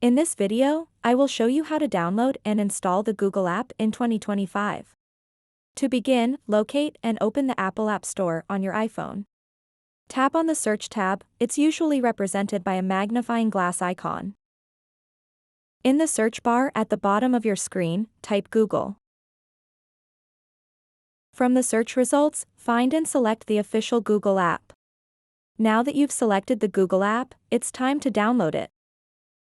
In this video, I will show you how to download and install the Google app in 2025. To begin, locate and open the Apple App Store on your iPhone. Tap on the Search tab. It's usually represented by a magnifying glass icon. In the search bar at the bottom of your screen, type Google. From the search results, find and select the official Google app. Now that you've selected the Google app, it's time to download it.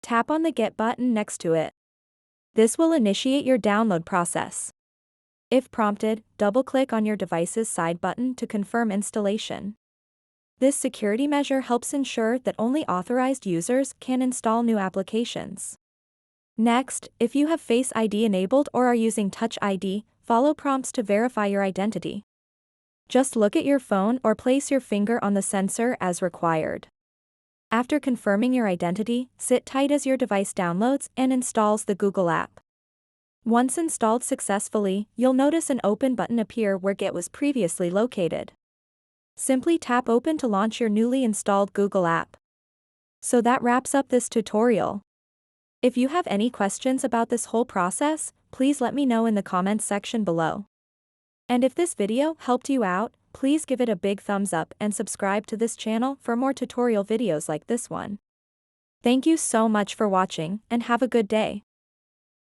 Tap on the Get button next to it. This will initiate your download process. If prompted, double-click on your device's side button to confirm installation. This security measure helps ensure that only authorized users can install new applications. Next, if you have Face ID enabled or are using Touch ID, follow prompts to verify your identity. Just look at your phone or place your finger on the sensor as required. After confirming your identity, sit tight as your device downloads and installs the Google app. Once installed successfully, you'll notice an Open button appear where Get was previously located. Simply tap Open to launch your newly installed Google app. So that wraps up this tutorial. If you have any questions about this whole process, please let me know in the comments section below. And if this video helped you out, please give it a big thumbs up and subscribe to this channel for more tutorial videos like this one. Thank you so much for watching and have a good day.